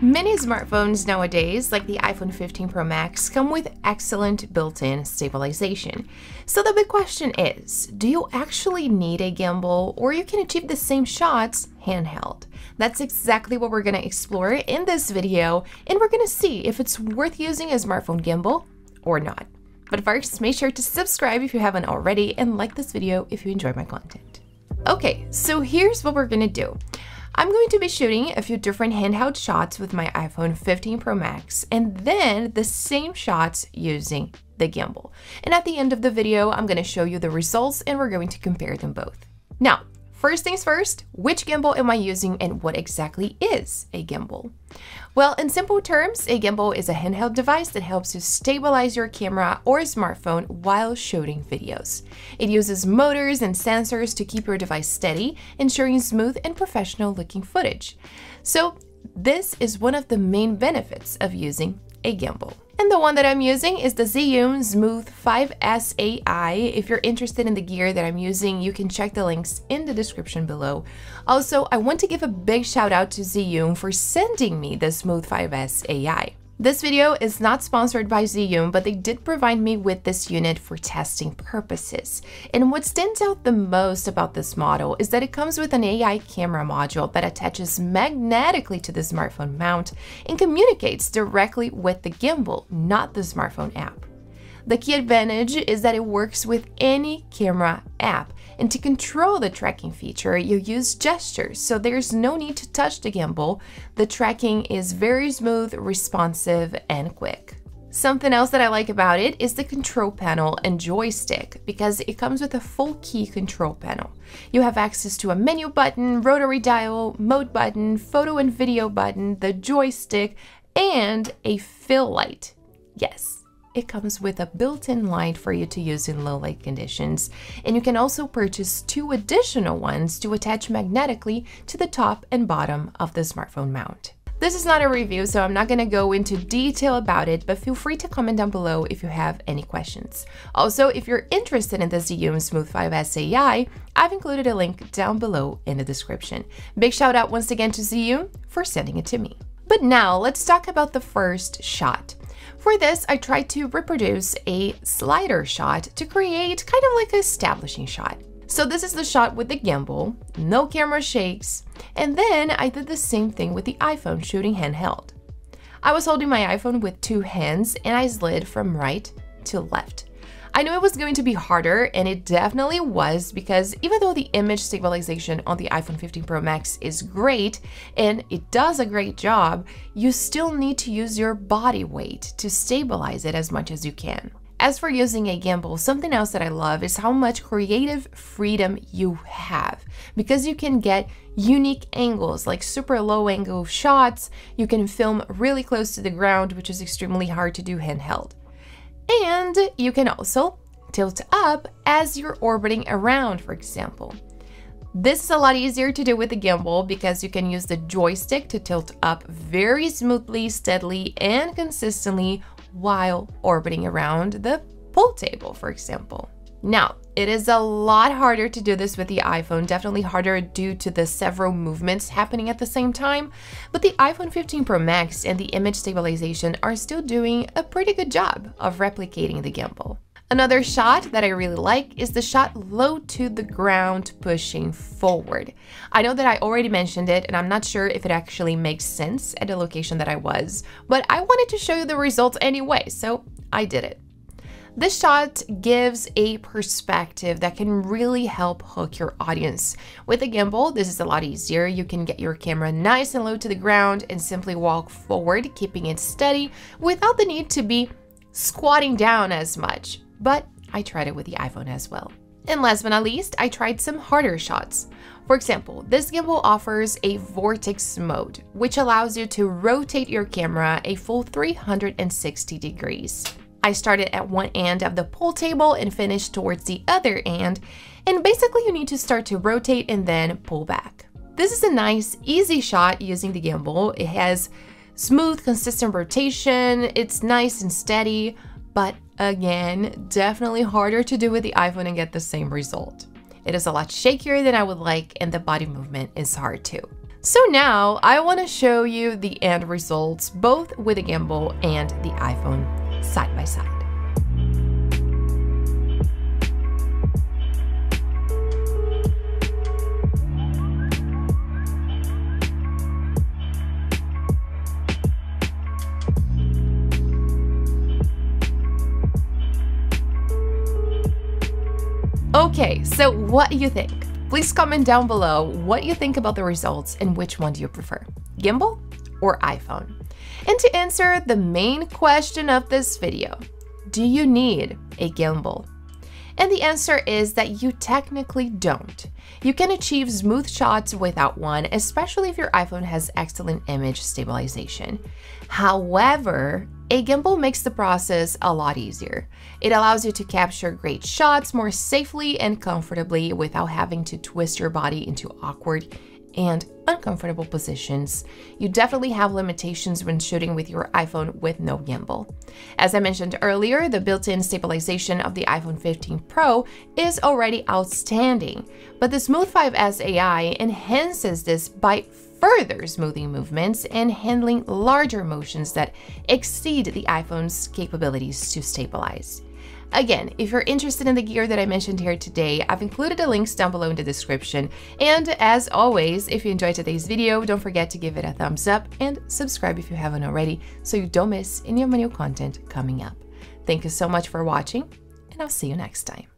Many smartphones nowadays, like the iPhone 15 Pro Max, come with excellent built-in stabilization. So the big question is, do you actually need a gimbal, or you can achieve the same shots handheld? That's exactly what we're going to explore in this video, and we're going to see if it's worth using a smartphone gimbal or not. But first, make sure to subscribe if you haven't already, and like this video if you enjoy my content. Okay, so here's what we're going to do. I'm going to be shooting a few different handheld shots with my iPhone 15 Pro Max, and then the same shots using the gimbal. And at the end of the video, I'm going to show you the results and we're going to compare them both. Now, first things first, which gimbal am I using and what exactly is a gimbal? Well, in simple terms, a gimbal is a handheld device that helps you stabilize your camera or smartphone while shooting videos. It uses motors and sensors to keep your device steady, ensuring smooth and professional looking footage. So this is one of the main benefits of using a gimbal. And the one that I'm using is the Zhiyun Smooth 5S AI. If you're interested in the gear that I'm using, you can check the links in the description below. Also, I want to give a big shout out to Zhiyun for sending me the Smooth 5S AI. This video is not sponsored by Zhiyun, but they did provide me with this unit for testing purposes. And what stands out the most about this model is that it comes with an AI camera module that attaches magnetically to the smartphone mount and communicates directly with the gimbal, not the smartphone app. The key advantage is that it works with any camera app, and to control the tracking feature, you use gestures, so there's no need to touch the gimbal. The tracking is very smooth, responsive, and quick. Something else that I like about it is the control panel and joystick, because it comes with a full key control panel. You have access to a menu button, rotary dial, mode button, photo and video button, the joystick, and a fill light. Yes. It comes with a built-in light for you to use in low light conditions, and you can also purchase 2 additional ones to attach magnetically to the top and bottom of the smartphone mount. This is not a review, so I'm not going to go into detail about it, but feel free to comment down below if you have any questions. Also, if you're interested in the Zhiyun Smooth 5S AI, I've included a link down below in the description. Big shout out once again to Zhiyun for sending it to me. But now let's talk about the first shot. For this, I tried to reproduce a slider shot to create kind of like an establishing shot. So this is the shot with the gimbal, no camera shakes, and then I did the same thing with the iPhone shooting handheld. I was holding my iPhone with 2 hands and I slid from right to left. I knew it was going to be harder, and it definitely was, because even though the image stabilization on the iPhone 15 Pro Max is great and it does a great job, you still need to use your body weight to stabilize it as much as you can. As for using a gimbal, something else that I love is how much creative freedom you have, because you can get unique angles like super low angle shots. You can film really close to the ground, which is extremely hard to do handheld. And you can also tilt up as you're orbiting around, for example. This is a lot easier to do with the gimbal because you can use the joystick to tilt up very smoothly, steadily, and consistently while orbiting around the pool table, for example. Now, it is a lot harder to do this with the iPhone, definitely harder due to the several movements happening at the same time, but the iPhone 15 Pro Max and the image stabilization are still doing a pretty good job of replicating the gimbal. Another shot that I really like is the shot low to the ground pushing forward. I know that I already mentioned it and I'm not sure if it actually makes sense at the location that I was, but I wanted to show you the results anyway, so I did it. This shot gives a perspective that can really help hook your audience. With a gimbal, this is a lot easier. You can get your camera nice and low to the ground and simply walk forward, keeping it steady without the need to be squatting down as much. But I tried it with the iPhone as well. And last but not least, I tried some harder shots. For example, this gimbal offers a vortex mode, which allows you to rotate your camera a full 360 degrees. I started at one end of the pool table and finished towards the other end, and basically you need to start to rotate and then pull back. This is a nice, easy shot using the gimbal. It has smooth, consistent rotation, it's nice and steady, but again, definitely harder to do with the iPhone and get the same result. It is a lot shakier than I would like, and the body movement is hard too. So now I want to show you the end results, both with the gimbal and the iPhone side by side. Okay, so what do you think? Please comment down below what you think about the results and which one do you prefer, gimbal or iPhone? And to answer the main question of this video, do you need a gimbal? And the answer is that you technically don't. You can achieve smooth shots without one, especially if your iPhone has excellent image stabilization. However, a gimbal makes the process a lot easier. It allows you to capture great shots more safely and comfortably without having to twist your body into awkward and uncomfortable positions. You definitely have limitations when shooting with your iPhone with no gimbal. As I mentioned earlier, the built-in stabilization of the iPhone 15 Pro is already outstanding, but the Smooth 5S AI enhances this by further smoothing movements and handling larger motions that exceed the iPhone's capabilities to stabilize. Again, if you're interested in the gear that I mentioned here today, I've included the links down below in the description. And as always, if you enjoyed today's video, don't forget to give it a thumbs up and subscribe if you haven't already so you don't miss any of my new content coming up. Thank you so much for watching, and I'll see you next time.